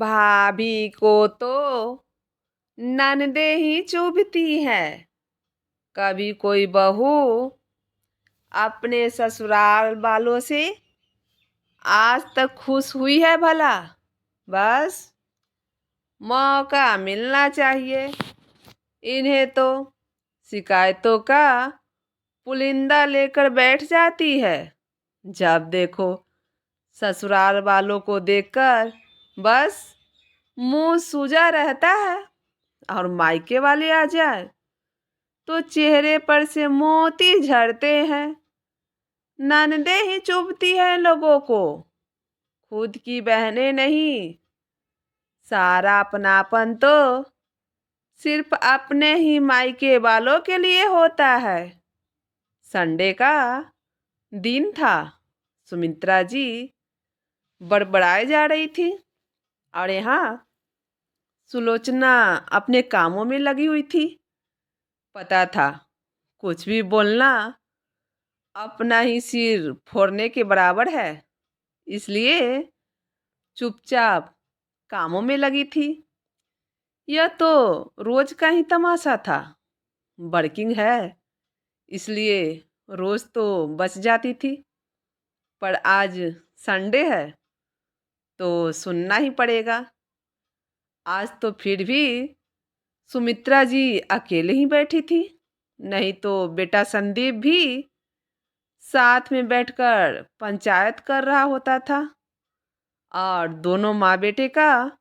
भाभी को तो ननदे ही चुभती है। कभी कोई बहू अपने ससुराल वालों से आज तक खुश हुई है भला? बस मौका मिलना चाहिए। इन्हें तो शिकायतों का पुलिंदा लेकर बैठ जाती है। जब देखो ससुराल वालों को देखकर बस मुंह सूजा रहता है, और मायके वाले आ जाए तो चेहरे पर से मोती झड़ते हैं। ननदे ही चुभती है लोगों को, खुद की बहनें नहीं। सारा अपनापन तो सिर्फ अपने ही मायके वालों के लिए होता है। संडे का दिन था। सुमित्रा जी बड़बड़ाए जा रही थी और यहाँ सुलोचना अपने कामों में लगी हुई थी। पता था कुछ भी बोलना अपना ही सिर फोड़ने के बराबर है, इसलिए चुपचाप कामों में लगी थी। यह तो रोज का ही तमाशा था। वर्किंग है इसलिए रोज तो बच जाती थी, पर आज संडे है तो सुनना ही पड़ेगा। आज तो फिर भी सुमित्रा जी अकेले ही बैठी थी, नहीं तो बेटा संदीप भी साथ में बैठकर पंचायत कर रहा होता था। और दोनों माँ बेटे का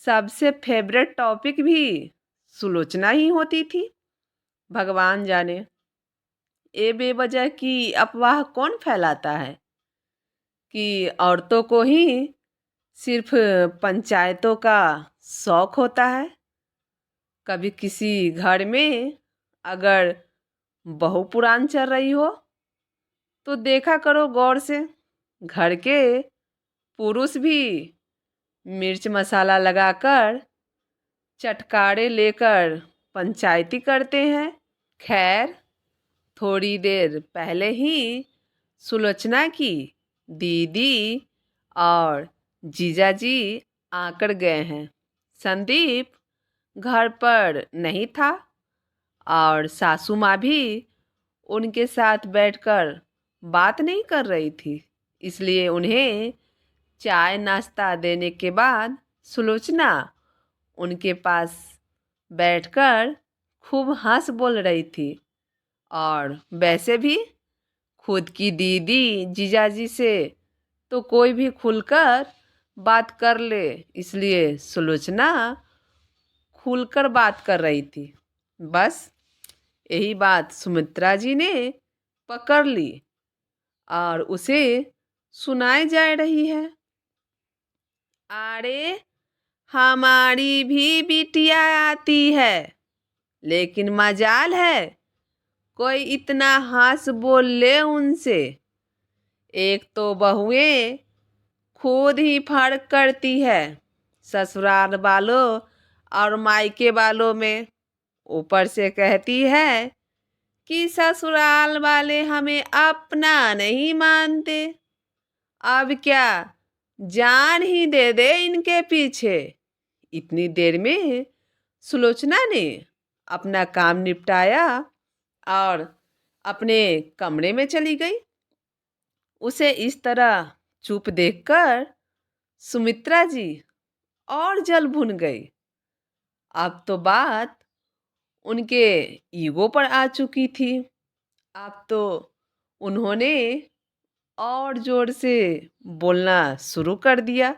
सबसे फेवरेट टॉपिक भी सुलोचना ही होती थी। भगवान जाने ये बेवजह की अफवाह कौन फैलाता है कि औरतों को ही सिर्फ पंचायतों का शौक होता है। कभी किसी घर में अगर बहू पुरान चल रही हो तो देखा करो गौर से, घर के पुरुष भी मिर्च मसाला लगाकर चटकारे लेकर पंचायती करते हैं। खैर थोड़ी देर पहले ही सुलोचना की दीदी और जीजाजी आकर गए हैं। संदीप घर पर नहीं था और सासू माँ भी उनके साथ बैठकर बात नहीं कर रही थी, इसलिए उन्हें चाय नाश्ता देने के बाद सुलोचना उनके पास बैठकर खूब हंस बोल रही थी। और वैसे भी खुद की दीदी जीजाजी से तो कोई भी खुलकर बात कर ले, इसलिए सुलोचना खुलकर बात कर रही थी। बस यही बात सुमित्रा जी ने पकड़ ली और उसे सुनाई जा रही है। अरे हमारी भी बिटिया आती है, लेकिन मजाल है कोई इतना हंस बोल ले उनसे। एक तो बहुएं खुद ही फर्क करती है ससुराल वालों और मायके वालों में। ऊपर से कहती है कि ससुराल वाले हमें अपना नहीं मानते। अब क्या जान ही दे दे इनके पीछे। इतनी देर में सुलोचना ने अपना काम निपटाया और अपने कमरे में चली गई। उसे इस तरह चुप देखकर सुमित्रा जी और जल भुन गई। अब तो बात उनके ईगो पर आ चुकी थी। अब तो उन्होंने और जोर से बोलना शुरू कर दिया।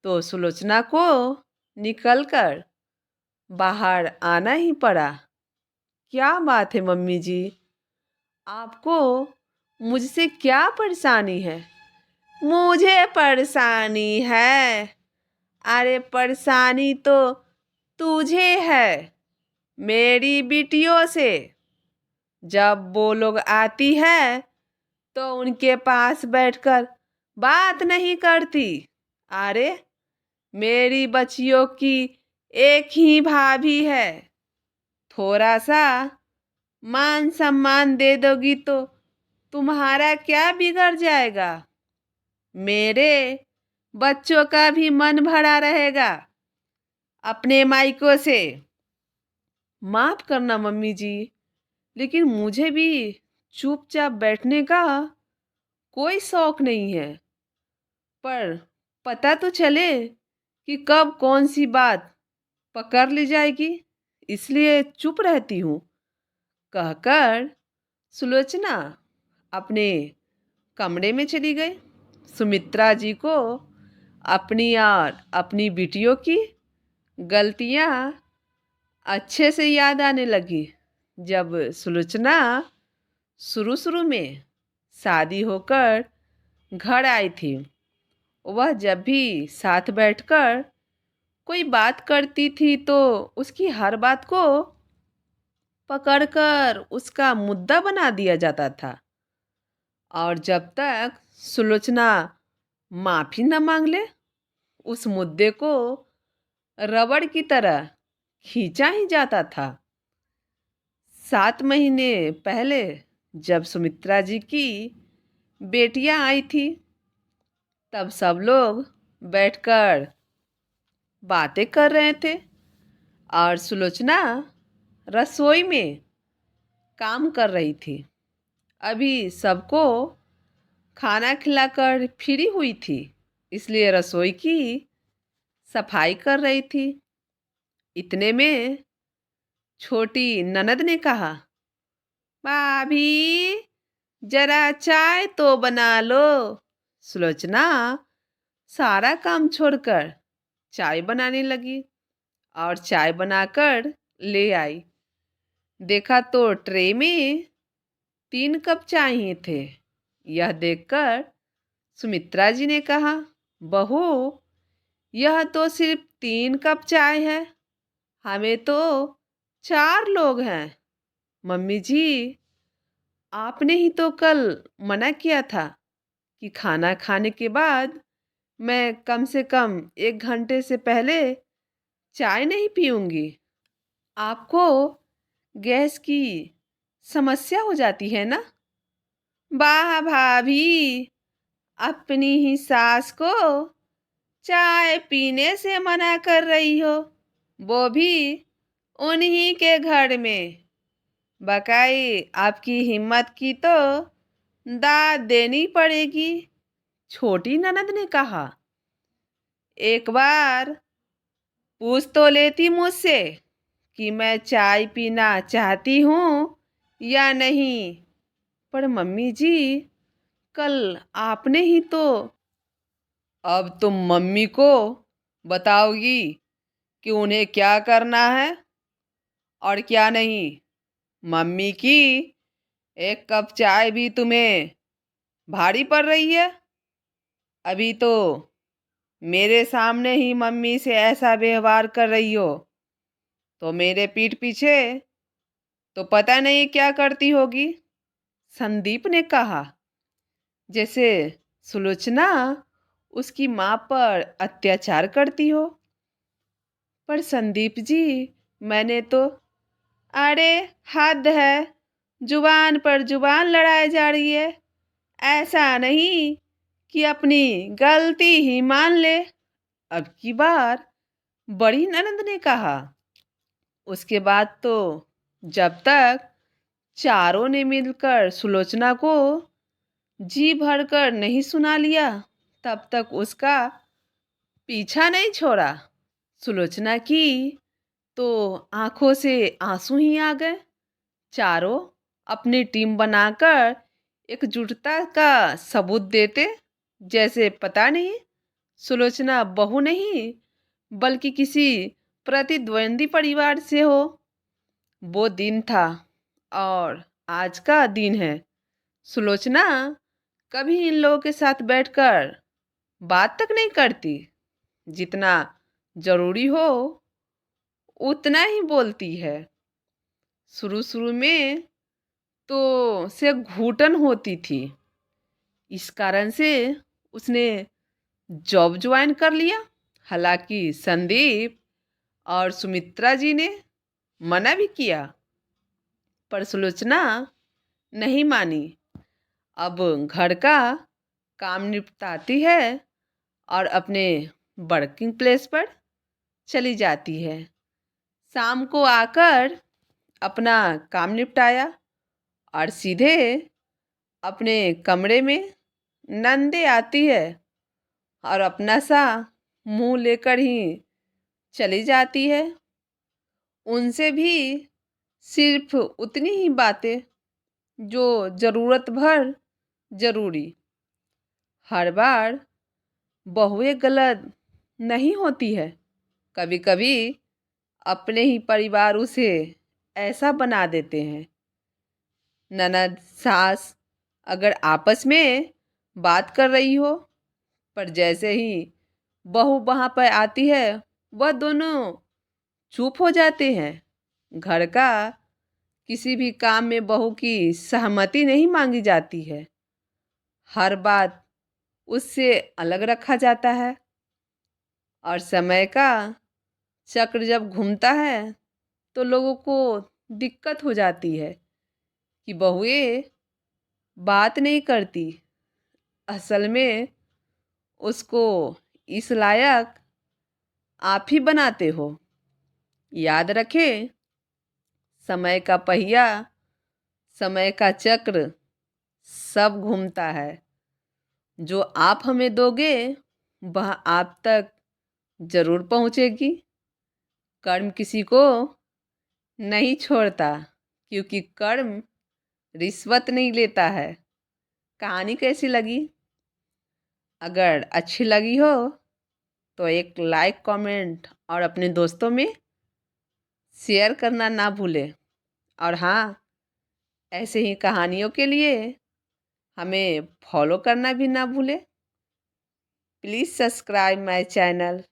तो सुलोचना को निकलकर बाहर आना ही पड़ा। क्या बात है मम्मी जी, आपको मुझसे क्या परेशानी है? मुझे परेशानी है? अरे परेशानी तो तुझे है मेरी बिटियों से। जब वो लोग आती है तो उनके पास बैठकर बात नहीं करती। अरे मेरी बच्चियों की एक ही भाभी है, थोड़ा सा मान सम्मान दे दोगी तो तुम्हारा क्या बिगड़ जाएगा? मेरे बच्चों का भी मन भरा रहेगा अपने मायकों से। माफ करना मम्मी जी, लेकिन मुझे भी चुपचाप बैठने का कोई शौक नहीं है। पर पता तो चले कि कब कौन सी बात पकड़ ली जाएगी, इसलिए चुप रहती हूँ। कहकर सुलोचना अपने कमरे में चली गई। सुमित्रा जी को अपनी और अपनी बेटियों की गलतियाँ अच्छे से याद आने लगी। जब सुलोचना शुरू शुरू में शादी होकर घर आई थी, वह जब भी साथ बैठकर कोई बात करती थी तो उसकी हर बात को पकड़कर उसका मुद्दा बना दिया जाता था। और जब तक सुलोचना माफी न मांग ले, उस मुद्दे को रबड़ की तरह खींचा ही जाता था। 7 महीने पहले जब सुमित्रा जी की बेटियां आई थी, तब सब लोग बैठकर बातें कर रहे थे और सुलोचना रसोई में काम कर रही थी। अभी सबको खाना खिलाकर फ्री हुई थी, इसलिए रसोई की सफाई कर रही थी। इतने में छोटी ननद ने कहा, भाभी जरा चाय तो बना लो। सुलोचना सारा काम छोड़कर चाय बनाने लगी और चाय बनाकर ले आई। देखा तो ट्रे में 3 कप चाय ही थे। यह देखकर सुमित्रा जी ने कहा, बहू यह तो सिर्फ 3 कप चाय है, हमें तो 4 लोग हैं। मम्मी जी, आपने ही तो कल मना किया था कि खाना खाने के बाद मैं कम से कम 1 घंटे से पहले चाय नहीं पीऊंगी। आपको गैस की समस्या हो जाती है ना। वाह भाभी, अपनी ही सास को चाय पीने से मना कर रही हो, वो भी उन्हीं के घर में। बकाई आपकी हिम्मत की तो दाद देनी पड़ेगी। छोटी ननद ने कहा, एक बार पूछ तो लेती मुझसे कि मैं चाय पीना चाहती हूँ या नहीं। पर मम्मी जी, कल आपने ही तो। अब तुम मम्मी को बताओगी कि उन्हें क्या करना है और क्या नहीं। मम्मी की 1 कप चाय भी तुम्हें भारी पड़ रही है। अभी तो मेरे सामने ही मम्मी से ऐसा व्यवहार कर रही हो, तो मेरे पीठ पीछे तो पता नहीं क्या करती होगी। संदीप ने कहा, जैसे सुलोचना उसकी माँ पर अत्याचार करती हो। पर संदीप जी, मैंने तो, अरे हद है, जुबान पर जुबान लड़ाई जा रही है। ऐसा नहीं कि अपनी गलती ही मान ले। अब की बार बड़ी ननद ने कहा। उसके बाद तो जब तक चारों ने मिलकर सुलोचना को जी भरकर नहीं सुना लिया, तब तक उसका पीछा नहीं छोड़ा। सुलोचना की तो आंखों से आंसू ही आ गए। चारों अपनी टीम बनाकर एकजुटता का सबूत देते, जैसे पता नहीं सुलोचना बहू नहीं बल्कि किसी प्रतिद्वंदी परिवार से हो। वो दिन था और आज का दिन है। सुलोचना कभी इन लोगों के साथ बैठकर बात तक नहीं करती। जितना जरूरी हो उतना ही बोलती है। शुरू शुरू में तो से घुटन होती थी, इस कारण से उसने जॉब ज्वाइन कर लिया। हालांकि संदीप और सुमित्रा जी ने मना भी किया, पर सुलोचना नहीं मानी। अब घर का काम निपटाती है और अपने वर्किंग प्लेस पर चली जाती है। शाम को आकर अपना काम निपटाया और सीधे अपने कमरे में नंदे आती है और अपना सा मुंह लेकर ही चली जाती है। उनसे भी सिर्फ उतनी ही बातें जो ज़रूरत भर ज़रूरी। हर बार बहुएं गलत नहीं होती है। कभी कभी अपने ही परिवार उसे ऐसा बना देते हैं। ननद सास अगर आपस में बात कर रही हो, पर जैसे ही बहू वहाँ पर आती है वह दोनों चुप हो जाते हैं। घर का किसी भी काम में बहू की सहमति नहीं मांगी जाती है। हर बात उससे अलग रखा जाता है और समय का चक्र जब घूमता है तो लोगों को दिक्कत हो जाती है कि बहुएं बात नहीं करती। असल में उसको इस लायक आप ही बनाते हो। याद रखें, समय का पहिया, समय का चक्र सब घूमता है। जो आप हमें दोगे वह आप तक जरूर पहुंचेगी। कर्म किसी को नहीं छोड़ता, क्योंकि कर्म रिश्वत नहीं लेता है। कहानी कैसी लगी? अगर अच्छी लगी हो तो एक लाइक, कमेंट और अपने दोस्तों में शेयर करना ना भूलें। और हाँ, ऐसे ही कहानियों के लिए हमें फॉलो करना भी ना भूलें। Please subscribe my channel.